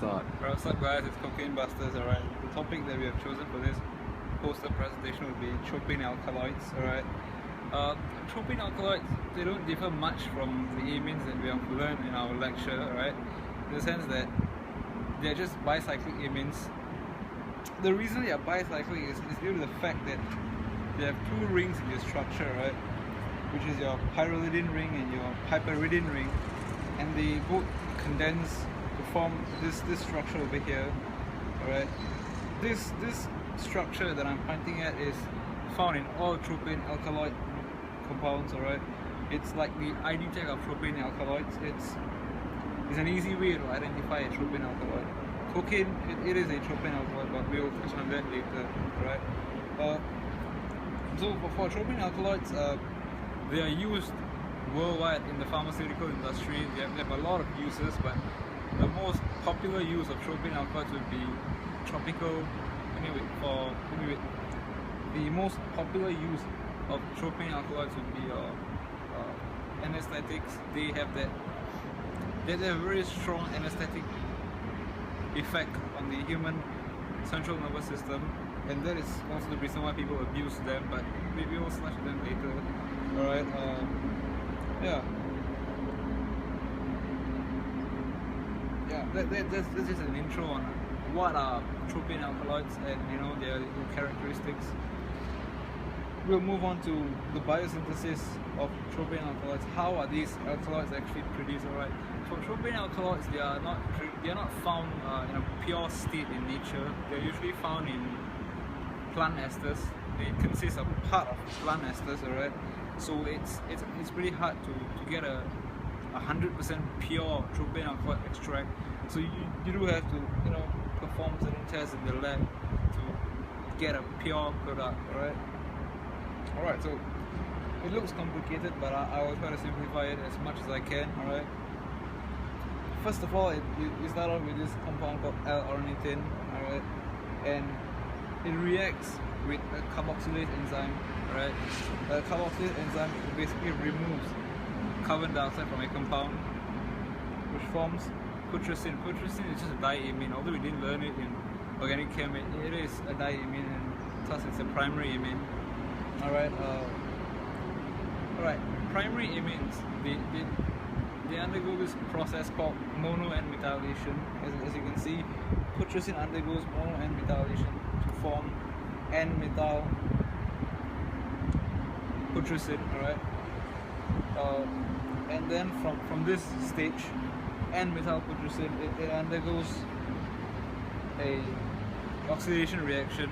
start. Alright, what's up guys, it's Cocaine Busters, alright. The topic that we have chosen for this poster presentation would be tropane alkaloids, alright. Tropane alkaloids, they don't differ much from the amines that we have learned in our lecture, alright. In the sense that they're just bicyclic amines. The reason they are bicyclic is due to the fact that they have two rings in their structure, right? Which is your pyrrolidine ring and your piperidine ring, and they both condense to form this structure over here. Alright, this structure that I'm pointing at is found in all tropane alkaloid compounds. Alright, it's like the ID tag of tropane alkaloids. It's an easy way to identify a tropane alkaloid. Cocaine, it is a tropane alkaloid, but we'll touch on that later. Alright, so for tropane alkaloids, they are used worldwide in the pharmaceutical industry. They have a lot of uses, but the most popular use of tropane alkaloids would be the most popular use of tropane alkaloids would be anesthetics. They have a very strong anesthetic effect on the human central nervous system, and that is also the reason why people abuse them, but we will slash them later. Alright, that's just an intro on what are tropane alkaloids and their characteristics. We'll move on to the biosynthesis of tropane alkaloids. How are these alkaloids actually produced? Alright, for tropane alkaloids, they are not found in a pure state in nature. They're usually found in plant esters. They consist of part of plant esters. Alright, so it's pretty hard to get a 100% pure tropane alkaloid extract. So you do have to perform certain tests in the lab to get a pure product. Alright, so it looks complicated, but I will try to simplify it as much as I can. Alright, first of all, you start off with this compound called L-ornithine. Alright, and it reacts with a carboxylase enzyme. Right, a carboxylase enzyme basically removes carbon dioxide from a compound, which forms putrescine. Putrescine is just a diamine. Although we didn't learn it in organic chem, it is a diamine, and thus it's a primary amine. Alright, primary amines, they undergo this process called mono N-methylation. As you can see, putrescine undergoes mono N-methylation to form N-methyl putrescine. Alright, and then from this stage, N-methyl putrescine, it undergoes a oxidation reaction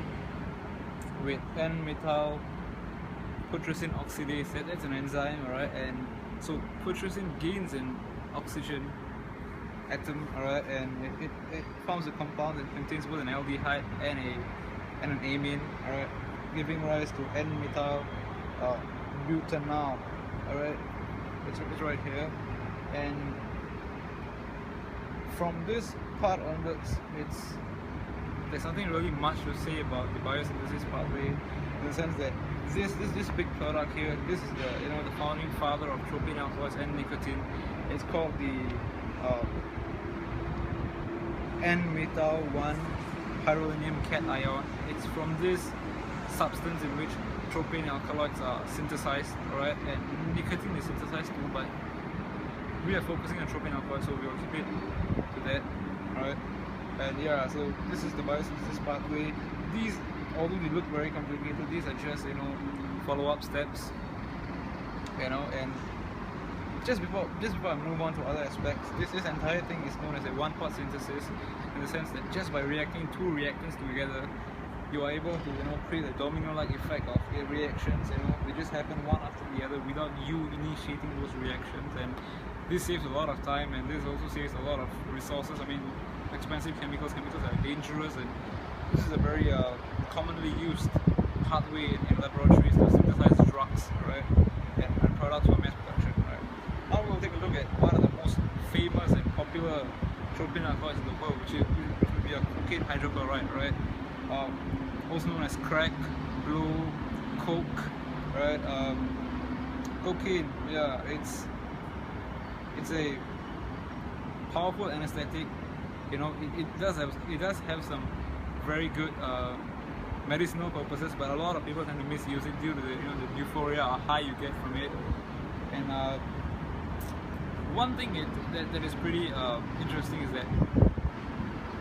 with N-methyl putrescine oxidase. That's an enzyme. Alright, and so putrescine gains an oxygen atom. Alright, and it forms a compound that contains both an aldehyde and an amine. Alright, giving rise to N-methyl butanol. Alright, it's right here, and from this part onwards, there's nothing really much to say about the biosynthesis pathway, in the sense that this big product here, this is the founding father of tropane alkaloids and nicotine. It's called the N-methyl-1 pyrrolinium cation. It's from this substance in which tropane alkaloids are synthesized. Alright, and nicotine is synthesized too, but we are focusing on tropane alkaloids, so we will keep it to that. Alright, and yeah, so this is the biosynthesis pathway. These, although they look very complicated, these are just follow-up steps. And just before I move on to other aspects, this entire thing is known as a one-pot synthesis, in the sense that just by reacting two reactants together, you are able to create a domino-like effect of reactions. They just happen one after the other without you initiating those reactions, and this saves a lot of time, and this also saves a lot of resources. I mean, expensive chemicals are dangerous, and this is a very commonly used pathway in laboratories to synthesize drugs, right, and products for mass production. Right. Now we'll take a look at one of the most famous and popular tropane alkaloids in the world, which would be a cocaine hydrochloride, right? Also known as crack, blow, coke, right? Cocaine, yeah, it's a powerful anesthetic. you know, it does have some very good medicinal purposes, but a lot of people tend to misuse it due to the euphoria or high you get from it. And one thing that is pretty interesting is that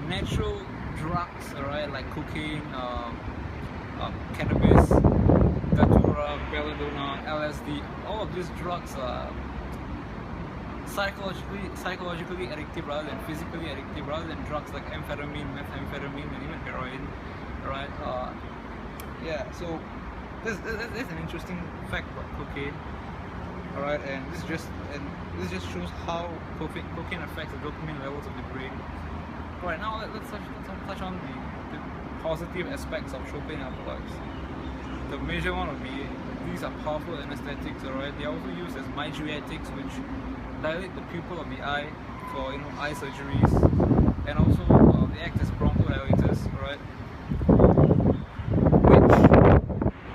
natural drugs, alright, like cocaine, cannabis, datura, belladonna, LSD, all of these drugs are psychologically addictive rather than physically addictive, rather than drugs like amphetamine, methamphetamine, and even heroin, right? Yeah, so that's an interesting fact about cocaine, alright, and this just shows how cocaine affects the dopamine levels of the brain. Right, now let's touch on the positive aspects of tropane alkaloids. The major one would be these are powerful anesthetics, alright. They are also used as mydriatics, which dilate the pupil of the eye for eye surgeries, and also they act as bronchodilators, alright, which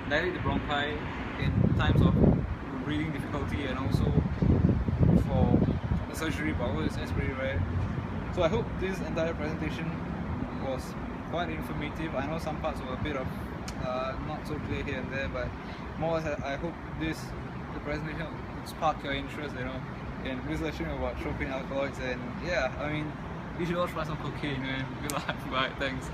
dilate the bronchi in times of breathing difficulty, and also for the surgery, but always that's pretty rare. So I hope this entire presentation was quite informative. I know some parts were a bit of not so clear here and there, but more or less I hope the presentation would spark your interest, in researching about tropane alkaloids. And yeah, I mean, you should all try some cocaine, man. Good luck. Bye. Thanks.